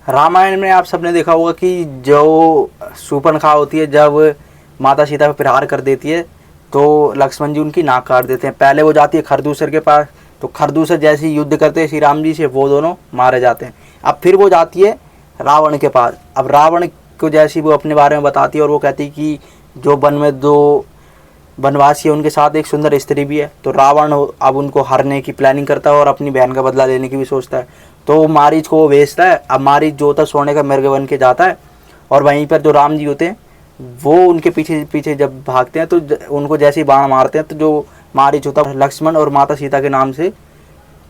रामायण में आप सबने देखा होगा कि जो शूर्पणखा होती है, जब माता सीता पर प्रहार कर देती है तो लक्ष्मण जी उनकी नाक काट देते हैं। पहले वो जाती है खरदूसर के पास, तो खरदूसर जैसे ही युद्ध करते हैं श्री राम जी से, वो दोनों मारे जाते हैं। अब फिर वो जाती है रावण के पास। अब रावण को जैसी वो अपने बारे में बताती है और वो कहती है कि जो वन में दो वनवासी है उनके साथ एक सुंदर स्त्री भी है। तो रावण अब उनको हरने की प्लानिंग करता है और अपनी बहन का बदला लेने की भी सोचता है। तो मारीच को वो भेजता है। अब मारीच जो होता है सोने का मृग बन के जाता है, और वहीं पर जो राम जी होते हैं वो उनके पीछे पीछे जब भागते हैं तो उनको जैसे ही बाण मारते हैं तो जो मारीच होता है लक्ष्मण और माता सीता के नाम से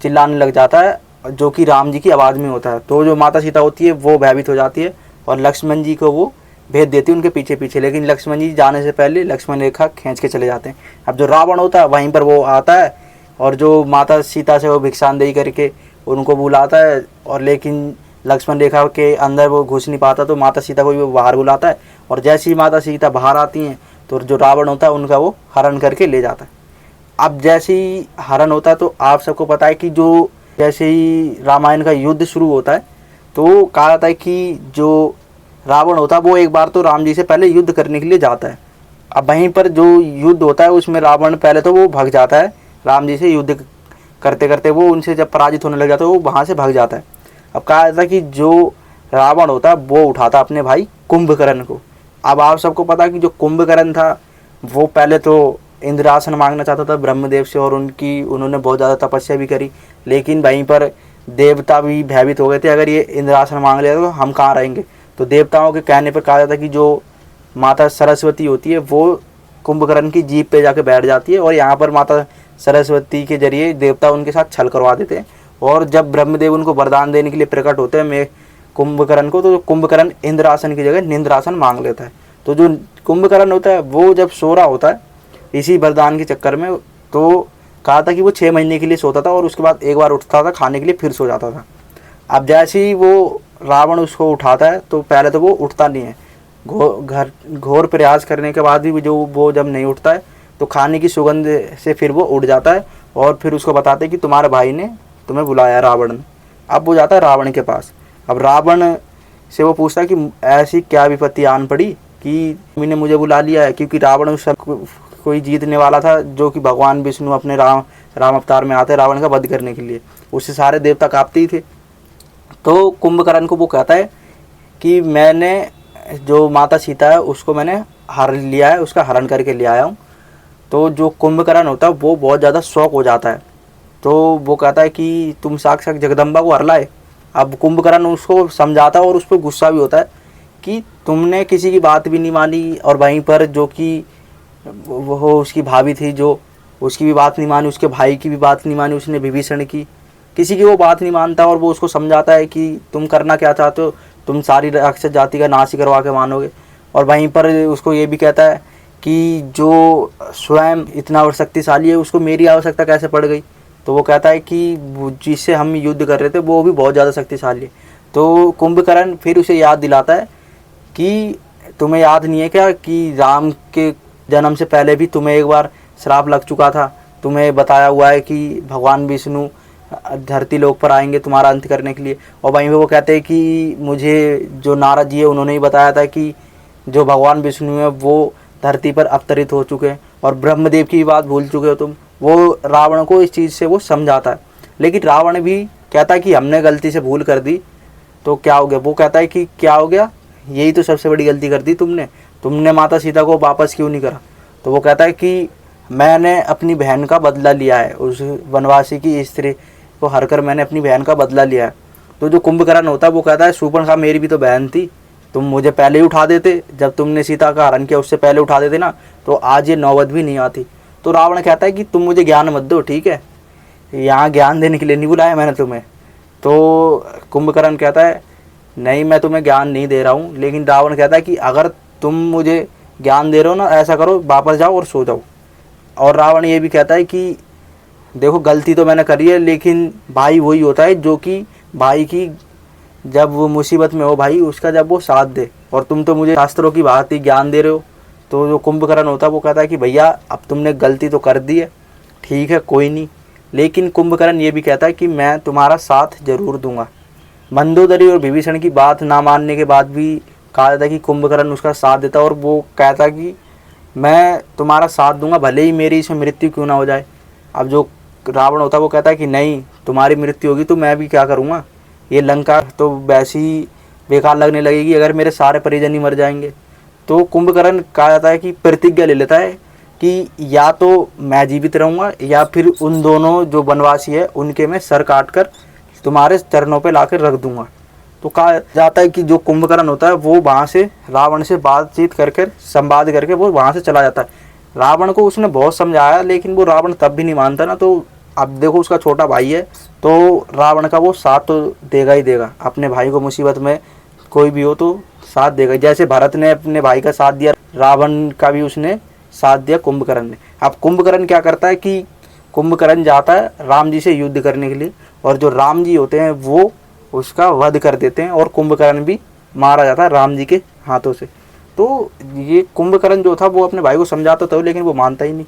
चिल्लाने लग जाता है, जो कि राम जी की आवाज़ में होता है। तो जो माता सीता होती है वो भयभीत हो जाती है और लक्ष्मण जी को वो भेज देती है उनके पीछे पीछे। लेकिन लक्ष्मण जी जाने से पहले लक्ष्मण रेखा खींच के चले जाते हैं। अब जो रावण होता है वहीं पर वो आता है और जो माता सीता से वो भिक्षांदेही करके उनको बुलाता है, और लेकिन लक्ष्मण रेखा के अंदर वो घुस नहीं पाता, तो माता सीता को भी वो बाहर बुलाता है। और जैसे ही माता सीता बाहर आती हैं तो जो रावण होता है उनका वो हरण करके ले जाता है। अब जैसे ही हरण होता है तो आप सबको पता है कि जो जैसे ही रामायण का युद्ध शुरू होता है तो कहा जाता है कि जो रावण होता है वो एक बार तो राम जी से पहले युद्ध करने के लिए जाता है। अब वहीं पर जो युद्ध होता है उसमें रावण पहले तो वो भाग जाता है, राम जी से युद्ध करते करते वो उनसे जब पराजित होने लग जाता है वो वहाँ से भाग जाता है। अब कहा जाता है कि जो रावण होता है वो उठाता अपने भाई कुंभकर्ण को। अब आप सबको पता है कि जो कुंभकर्ण था वो पहले तो इंद्रासन मांगना चाहता था ब्रह्मदेव से, और उन्होंने बहुत ज़्यादा तपस्या भी करी। लेकिन वहीं पर देवता भी भयभीत हो गए थे, अगर ये इंद्रासन मांग लिया तो हम कहाँ रहेंगे। तो देवताओं के कहने पर कहा जाता है कि जो माता सरस्वती होती है वो कुंभकर्ण की जीभ पे जाके बैठ जाती है, और यहाँ पर माता सरस्वती के जरिए देवता उनके साथ छल करवा देते हैं। और जब ब्रह्मदेव उनको वरदान देने के लिए प्रकट होते हैं मैं कुंभकर्ण को, तो कुंभकर्ण इंद्रासन की जगह निंद्रासन मांग लेता है। तो जो कुंभकर्ण होता है वो जब सो रहा होता है इसी वरदान के चक्कर में, तो कहा था कि वो 6 महीने के लिए सोता था और उसके बाद एक बार उठता था खाने के लिए फिर सो जाता था। अब जैसे ही वो रावण उसको उठाता है तो पहले तो वो उठता नहीं है, घोर प्रयास करने के बाद भी जो वो जब नहीं उठता है तो खाने की सुगंध से फिर वो उठ जाता है, और फिर उसको बताते हैं कि तुम्हारे भाई ने तुम्हें बुलाया, रावण ने। अब वो जाता है रावण के पास। अब रावण से वो पूछता है कि ऐसी क्या विपत्ति आन पड़ी कि तुम्ही ने मुझे बुला लिया है, क्योंकि रावण उस समय कोई जीतने वाला था जो कि भगवान विष्णु अपने राम अवतार में आते हैं रावण का वध करने के लिए, उससे सारे देवता कांपते ही थे। तो कुंभकर्ण को वो कहता है कि मैंने जो माता सीता है उसको मैंने हर लिया है, उसका हरण करके ले आया हूँ। तो जो कुंभकर्ण होता है वो बहुत ज़्यादा शौक हो जाता है, तो वो कहता है कि तुम साक्षात जगदम्बा को हर लाए। अब कुंभकर्ण उसको समझाता है और उस पर गुस्सा भी होता है कि तुमने किसी की बात भी नहीं मानी, और वहीं पर जो कि वो उसकी भाभी थी जो उसकी भी बात नहीं मानी, उसके भाई की भी बात नहीं मानी, उसने विभीषण की, किसी की वो बात नहीं मानता। और वो उसको समझाता है कि तुम करना क्या चाहते हो, तुम सारी राक्षस जाति का नाश ही करवा के मानोगे। और वहीं पर उसको ये भी कहता है कि जो स्वयं इतना और शक्तिशाली है उसको मेरी आवश्यकता कैसे पड़ गई। तो वो कहता है कि जिससे हम युद्ध कर रहे थे वो भी बहुत ज़्यादा शक्तिशाली है। तो कुंभकर्ण फिर उसे याद दिलाता है कि तुम्हें याद नहीं है क्या कि राम के जन्म से पहले भी तुम्हें एक बार श्राप लग चुका था, तुम्हें बताया हुआ है कि भगवान विष्णु धरती लोक पर आएंगे तुम्हारा अंत करने के लिए। और वहीं पे वो कहते हैं कि मुझे जो नारद जी है उन्होंने ही बताया था कि जो भगवान विष्णु है वो धरती पर अवतरित हो चुके हैं, और ब्रह्मदेव की बात भूल चुके हो तुम। वो रावण को इस चीज़ से वो समझाता है, लेकिन रावण भी कहता है कि हमने गलती से भूल कर दी तो क्या हो गया। वो कहता है कि क्या हो गया, यही तो सबसे बड़ी गलती कर दी तुमने माता सीता को वापस क्यों नहीं करा। तो वो कहता है कि मैंने अपनी बहन का बदला लिया है, उस वनवासी की स्त्री को हर कर मैंने अपनी बहन का बदला लिया है। तो जो कुंभकर्ण होता है वो कहता है शूर्पणखा मेरी भी तो बहन थी, तुम मुझे पहले ही उठा देते, जब तुमने सीता का हरण किया उससे पहले उठा देते ना तो आज ये नौबत भी नहीं आती। तो रावण कहता है कि तुम मुझे ज्ञान मत दो, ठीक है, यहाँ ज्ञान देने के लिए नहीं बुलाया मैंने तुम्हें। तो कुंभकर्ण कहता है नहीं मैं तुम्हें ज्ञान नहीं दे रहा हूँ। लेकिन रावण कहता है कि अगर तुम मुझे ज्ञान दे रहे हो ना, ऐसा करो वापस जाओ और सो जाओ। और रावण ये भी कहता है कि देखो गलती तो मैंने करी है, लेकिन भाई वही होता है जो कि भाई की जब वो मुसीबत में हो भाई उसका जब वो साथ दे, और तुम तो मुझे शास्त्रों की बात ही ज्ञान दे रहे हो। तो जो कुंभकर्ण होता है वो कहता है कि भैया अब तुमने गलती तो कर दी है, ठीक है कोई नहीं, लेकिन कुंभकर्ण ये भी कहता है कि मैं तुम्हारा साथ जरूर दूंगा। मंदोदरी और विभीषण की बात ना मानने के बाद भी कहा जाता है कि कुंभकर्ण उसका साथ देता और वो कहता कि मैं तुम्हारा साथ दूंगा भले ही मेरी इसमें मृत्यु क्यों ना हो जाए। अब जो रावण होता है वो कहता है कि नहीं, तुम्हारी मृत्यु होगी तो मैं भी क्या करूँगा, ये लंका तो वैसे ही बेकार लगने लगेगी अगर मेरे सारे परिजन ही मर जाएंगे। तो कुंभकर्ण कहा जाता है कि प्रतिज्ञा ले लेता है कि या तो मैं जीवित रहूँगा या फिर उन दोनों जो वनवासी है उनके मैं सर काट कर तुम्हारे चरणों पे लाकर रख दूंगा। तो कहा जाता है कि जो कुंभकर्ण होता है वो वहाँ से रावण से बातचीत करके संवाद करके वो वहाँ से चला जाता है। रावण को उसने बहुत समझाया लेकिन वो रावण तब भी नहीं मानता ना। तो अब देखो उसका छोटा भाई है तो रावण का वो साथ तो देगा ही देगा, अपने भाई को मुसीबत में कोई भी हो तो साथ देगा। जैसे भरत ने अपने भाई का साथ दिया, रावण का भी उसने साथ दिया कुंभकर्ण ने। अब कुंभकर्ण क्या करता है कि कुंभकर्ण जाता है राम जी से युद्ध करने के लिए और जो राम जी होते हैं वो उसका वध कर देते हैं और कुंभकर्ण भी मारा जाता है राम जी के हाथों से। तो ये कुंभकर्ण जो था वो अपने भाई को समझाता था लेकिन वो मानता ही नहीं।